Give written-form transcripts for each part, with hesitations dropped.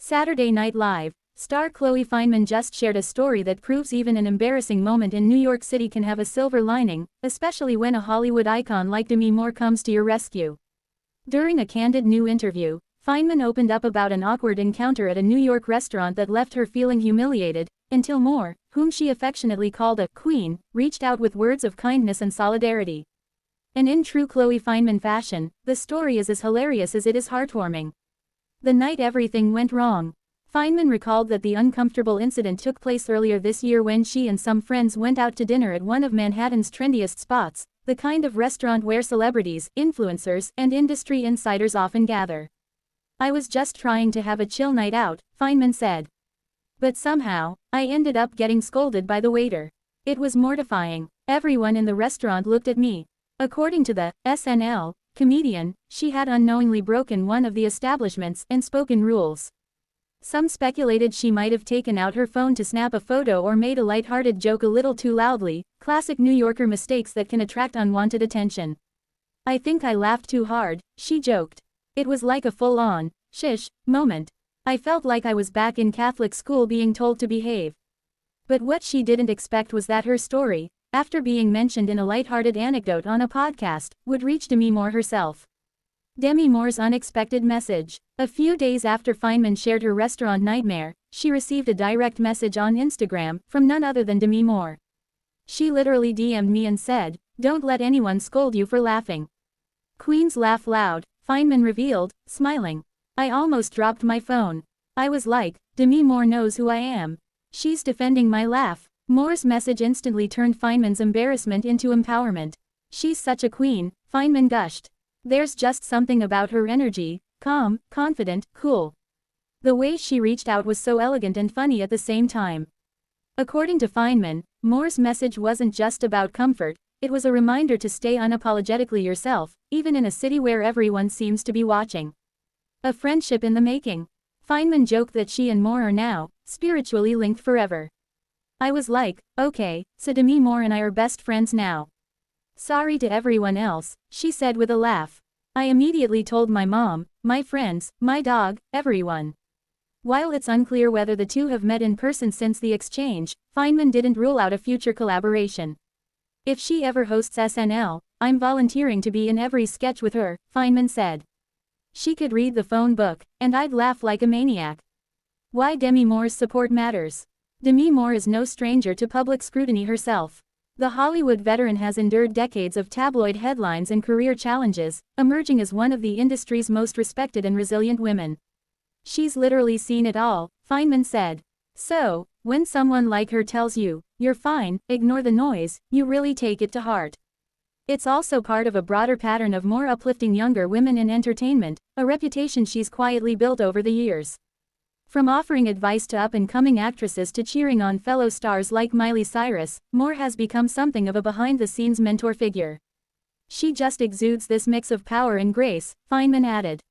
Saturday Night Live. Star Chloe Fineman just shared a story that proves even an embarrassing moment in New York City can have a silver lining, especially when a Hollywood icon like Demi Moore comes to your rescue. During a candid new interview, Fineman opened up about an awkward encounter at a New York restaurant that left her feeling humiliated, until Moore, whom she affectionately called a queen, reached out with words of kindness and solidarity. And in true Chloe Fineman fashion, the story is as hilarious as it is heartwarming. The night everything went wrong. Fineman recalled that the uncomfortable incident took place earlier this year when she and some friends went out to dinner at one of Manhattan's trendiest spots, the kind of restaurant where celebrities, influencers, and industry insiders often gather. "I was just trying to have a chill night out," Fineman said. "But somehow, I ended up getting scolded by the waiter. It was mortifying. Everyone in the restaurant looked at me." According to the SNL comedian, she had unknowingly broken one of the establishment's unspoken rules. Some speculated she might have taken out her phone to snap a photo or made a lighthearted joke a little too loudly, classic New Yorker mistakes that can attract unwanted attention. "I think I laughed too hard," she joked. "It was like a full-on, shish, moment. I felt like I was back in Catholic school being told to behave." But what she didn't expect was that her story, after being mentioned in a lighthearted anecdote on a podcast, would reach Demi Moore herself. Demi Moore's unexpected message. A few days after Fineman shared her restaurant nightmare, she received a direct message on Instagram from none other than Demi Moore. "She literally DM'd me and said, 'Don't let anyone scold you for laughing. Queens laugh loud,'" Fineman revealed, smiling. "I almost dropped my phone. I was like, Demi Moore knows who I am. She's defending my laugh." Moore's message instantly turned Fineman's embarrassment into empowerment. "She's such a queen," Fineman gushed. "There's just something about her energy, calm, confident, cool. The way she reached out was so elegant and funny at the same time." According to Fineman, Moore's message wasn't just about comfort, it was a reminder to stay unapologetically yourself, even in a city where everyone seems to be watching. A friendship in the making. Fineman joked that she and Moore are now spiritually linked forever. "I was like, okay, so Demi Moore and I are best friends now. Sorry to everyone else," she said with a laugh. "I immediately told my mom, my friends, my dog, everyone." While it's unclear whether the two have met in person since the exchange, Fineman didn't rule out a future collaboration. "If she ever hosts SNL, I'm volunteering to be in every sketch with her," Fineman said. "She could read the phone book, and I'd laugh like a maniac." Why Demi Moore's support matters. Demi Moore is no stranger to public scrutiny herself. The Hollywood veteran has endured decades of tabloid headlines and career challenges, emerging as one of the industry's most respected and resilient women. "She's literally seen it all," Fineman said. "So, when someone like her tells you, 'You're fine, ignore the noise,' you really take it to heart." It's also part of a broader pattern of more uplifting younger women in entertainment, a reputation she's quietly built over the years. From offering advice to up-and-coming actresses to cheering on fellow stars like Miley Cyrus, Moore has become something of a behind-the-scenes mentor figure. "She just exudes this mix of power and grace," Fineman added.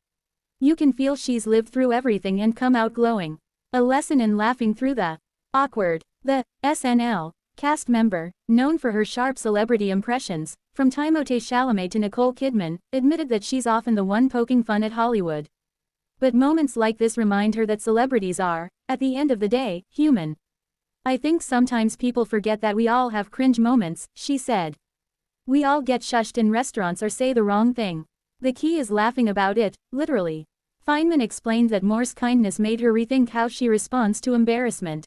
"You can feel she's lived through everything and come out glowing. A lesson in laughing through the awkward." The SNL cast member, known for her sharp celebrity impressions, from Timothée Chalamet to Nicole Kidman, admitted that she's often the one poking fun at Hollywood. But moments like this remind her that celebrities are, at the end of the day, human. "I think sometimes people forget that we all have cringe moments," she said. "We all get shushed in restaurants or say the wrong thing. The key is laughing about it, literally." Fineman explained that Moore's kindness made her rethink how she responds to embarrassment.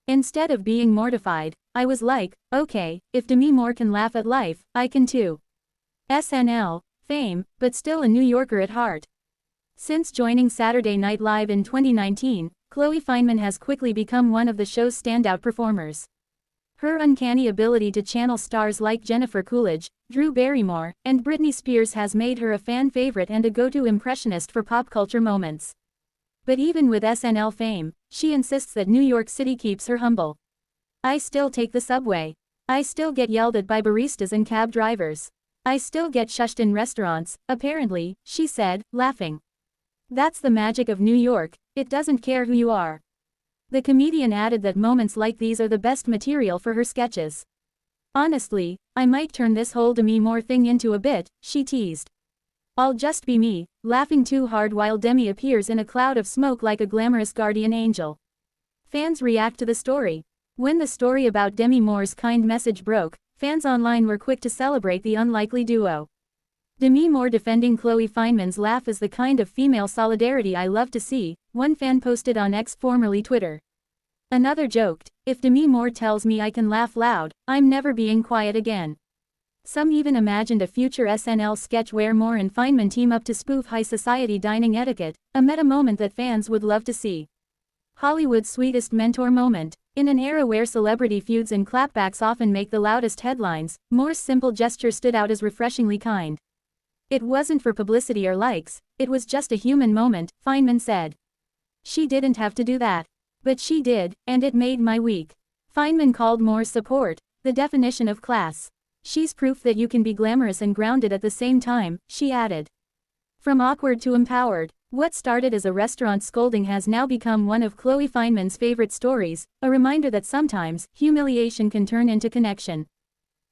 "Instead of being mortified, I was like, okay, if Demi Moore can laugh at life, I can too." SNL fame, but still a New Yorker at heart. Since joining Saturday Night Live in 2019, Chloe Fineman has quickly become one of the show's standout performers. Her uncanny ability to channel stars like Jennifer Coolidge, Drew Barrymore, and Britney Spears has made her a fan favorite and a go-to impressionist for pop culture moments. But even with SNL fame, she insists that New York City keeps her humble. "I still take the subway. I still get yelled at by baristas and cab drivers. I still get shushed in restaurants, apparently," she said, laughing. "That's the magic of New York, it doesn't care who you are." The comedian added that moments like these are the best material for her sketches. "Honestly, I might turn this whole Demi Moore thing into a bit," she teased. I'll just be me, laughing too hard while Demi appears in a cloud of smoke like a glamorous guardian angel. Fans react to the story. When the story about Demi Moore's kind message broke, fans online were quick to celebrate the unlikely duo. Demi Moore defending Chloe Fineman's laugh is the kind of female solidarity I love to see, one fan posted on X, formerly Twitter. Another joked, "If Demi Moore tells me I can laugh loud, I'm never being quiet again." Some even imagined a future SNL sketch where Moore and Fineman team up to spoof high society dining etiquette, a meta moment that fans would love to see. Hollywood's sweetest mentor moment. In an era where celebrity feuds and clapbacks often make the loudest headlines, Moore's simple gesture stood out as refreshingly kind. "It wasn't for publicity or likes, it was just a human moment," Fineman said. "She didn't have to do that. But she did, and it made my week." Fineman called Moore's support the definition of class. "She's proof that you can be glamorous and grounded at the same time," she added. From awkward to empowered, what started as a restaurant scolding has now become one of Chloe Fineman's favorite stories, a reminder that sometimes, humiliation can turn into connection.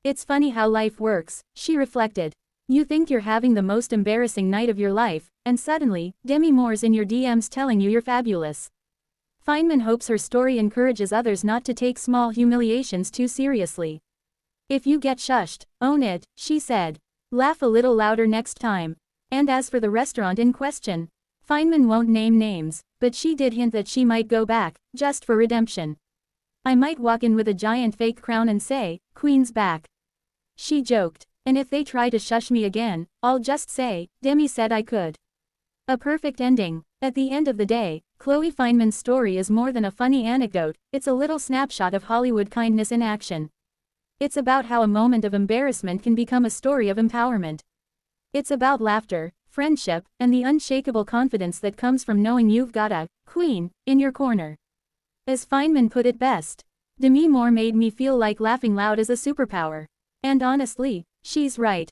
"It's funny how life works," she reflected. "You think you're having the most embarrassing night of your life, and suddenly, Demi Moore's in your DMs telling you you're fabulous." Fineman hopes her story encourages others not to take small humiliations too seriously. "If you get shushed, own it," she said. "Laugh a little louder next time." And as for the restaurant in question, Fineman won't name names, but she did hint that she might go back, just for redemption. "I might walk in with a giant fake crown and say, 'Queen's back.'" She joked. "And if they try to shush me again, I'll just say, 'Demi said I could.'" A perfect ending. At the end of the day, Chloe Fineman's story is more than a funny anecdote, it's a little snapshot of Hollywood kindness in action. It's about how a moment of embarrassment can become a story of empowerment. It's about laughter, friendship, and the unshakable confidence that comes from knowing you've got a queen in your corner. As Fineman put it best, "Demi Moore made me feel like laughing loud is a superpower." And honestly, she's right.